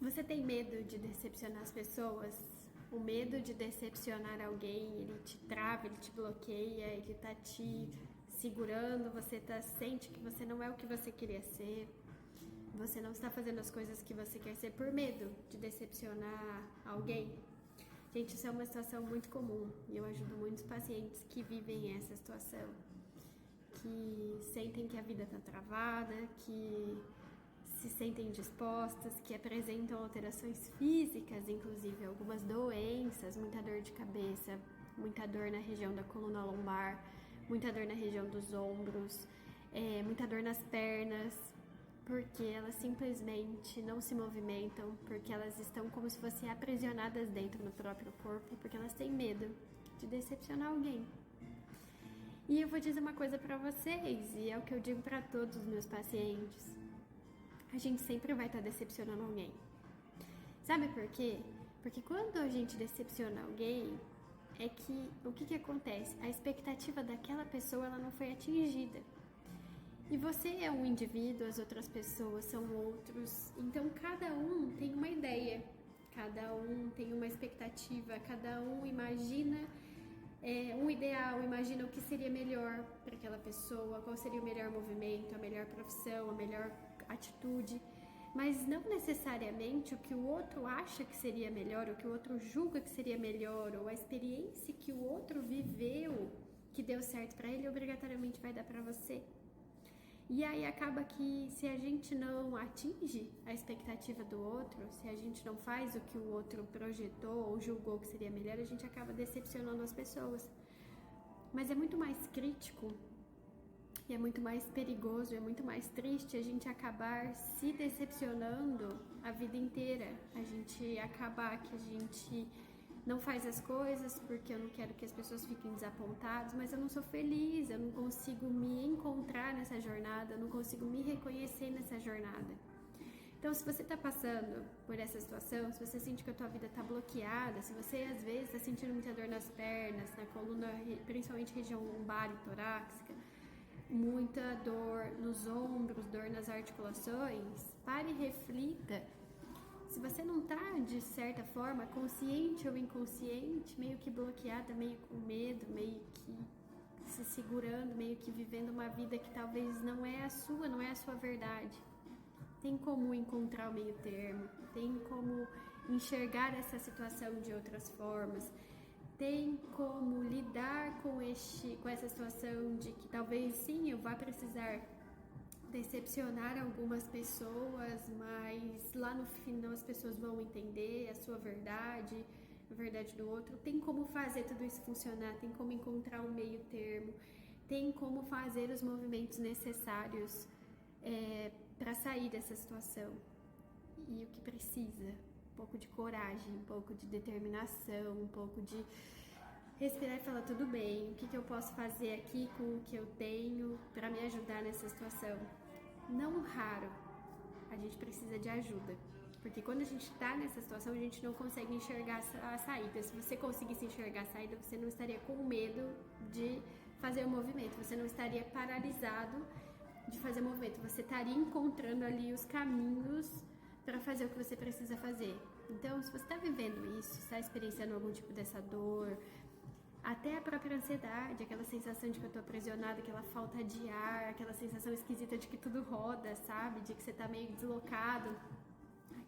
Você tem medo de decepcionar as pessoas? O medo de decepcionar alguém, ele te trava, ele te bloqueia, ele tá te segurando, sente que você não é o que você queria ser, você não está fazendo as coisas que você quer ser por medo de decepcionar alguém. Gente, isso é uma situação muito comum e eu ajudo muitos pacientes que vivem essa situação, que sentem que a vida tá travada, que se sentem indispostas, que apresentam alterações físicas, inclusive algumas doenças, muita dor de cabeça, muita dor na região da coluna lombar, muita dor na região dos ombros, muita dor nas pernas, porque elas simplesmente não se movimentam, porque elas estão como se fossem aprisionadas dentro do próprio corpo, porque elas têm medo de decepcionar alguém. E eu vou dizer uma coisa pra vocês, e é o que eu digo pra todos os meus pacientes: a gente sempre vai estar decepcionando alguém. Sabe por quê? Porque quando a gente decepciona alguém, o que acontece? A expectativa daquela pessoa ela não foi atingida. E você é um indivíduo, as outras pessoas são outros. Então cada um tem uma ideia, cada um tem uma expectativa, cada um imagina um ideal, imagina o que seria melhor para aquela pessoa, qual seria o melhor movimento, a melhor profissão, a melhor atitude, mas não necessariamente o que o outro acha que seria melhor, o que o outro julga que seria melhor, ou a experiência que o outro viveu que deu certo para ele, obrigatoriamente vai dar para você. E aí acaba que se a gente não atinge a expectativa do outro, se a gente não faz o que o outro projetou ou julgou que seria melhor, a gente acaba decepcionando as pessoas. Mas é muito mais crítico e é muito mais perigoso, é muito mais triste a gente acabar se decepcionando a vida inteira. A gente acabar que a gente não faz as coisas porque eu não quero que as pessoas fiquem desapontadas, mas eu não sou feliz, eu não consigo me encontrar nessa jornada, eu não consigo me reconhecer nessa jornada. Então, se você está passando por essa situação, se você sente que a tua vida está bloqueada, se você às vezes está sentindo muita dor nas pernas, na coluna, principalmente região lombar e torácica, muita dor nos ombros, dor nas articulações, pare e reflita. Se você não tá, de certa forma, consciente ou inconsciente, meio que bloqueada, meio com medo, meio que se segurando, meio que vivendo uma vida que talvez não é a sua verdade, tem como encontrar o meio termo, tem como enxergar essa situação de outras formas, tem como lidar com essa situação de que talvez sim, eu vá precisar decepcionar algumas pessoas, mas lá no final as pessoas vão entender a sua verdade, a verdade do outro. Tem como fazer tudo isso funcionar, tem como encontrar um meio termo, tem como fazer os movimentos necessários para sair dessa situação. E o que precisa? Um pouco de coragem, um pouco de determinação, um pouco de respirar e falar: tudo bem, o que eu posso fazer aqui com o que eu tenho para me ajudar nessa situação? Não raro, a gente precisa de ajuda, porque quando a gente está nessa situação, a gente não consegue enxergar a saída. Se você conseguisse enxergar a saída, você não estaria com medo de fazer o movimento, você não estaria paralisado de fazer o movimento, você estaria encontrando ali os caminhos para fazer o que você precisa fazer. Então, se você está vivendo isso, está experienciando algum tipo dessa dor, até a própria ansiedade, aquela sensação de que eu tô aprisionada, aquela falta de ar, aquela sensação esquisita de que tudo roda, sabe? De que você tá meio deslocado,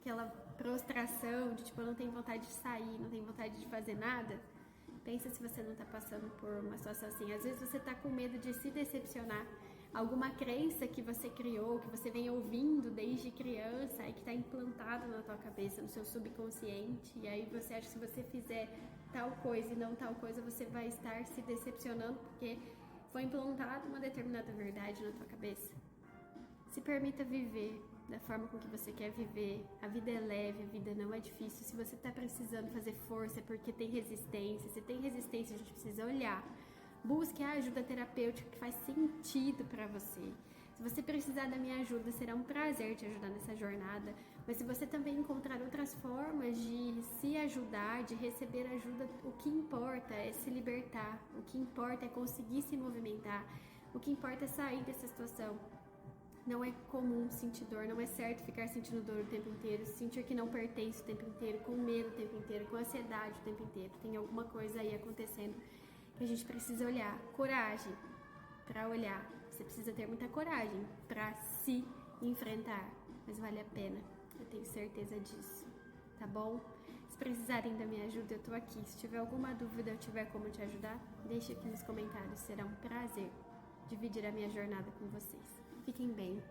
aquela prostração de tipo, eu não tenho vontade de sair, não tenho vontade de fazer nada. Pensa se você não tá passando por uma situação assim. Às vezes você tá com medo de se decepcionar. Alguma crença que você criou, que você vem ouvindo desde criança e que está implantado na tua cabeça, no seu subconsciente, e aí você acha que se você fizer tal coisa e não tal coisa, você vai estar se decepcionando porque foi implantado uma determinada verdade na tua cabeça. Se permita viver da forma com que você quer viver. A vida é leve, a vida não é difícil. Se você está precisando fazer força é porque tem resistência. Se tem resistência, a gente precisa olhar. Busque a ajuda terapêutica que faz sentido para você. Se você precisar da minha ajuda, será um prazer te ajudar nessa jornada. Mas se você também encontrar outras formas de se ajudar, de receber ajuda, o que importa é se libertar. O que importa é conseguir se movimentar. O que importa é sair dessa situação. Não é comum sentir dor, não é certo ficar sentindo dor o tempo inteiro, sentir que não pertence o tempo inteiro, com medo o tempo inteiro, com ansiedade o tempo inteiro. Tem alguma coisa aí acontecendo que a gente precisa olhar. Coragem para olhar. Você precisa ter muita coragem para se enfrentar, mas vale a pena. Eu tenho certeza disso, tá bom? Se precisarem da minha ajuda, eu tô aqui. Se tiver alguma dúvida ou tiver como te ajudar, deixa aqui nos comentários. Será um prazer dividir a minha jornada com vocês. Fiquem bem.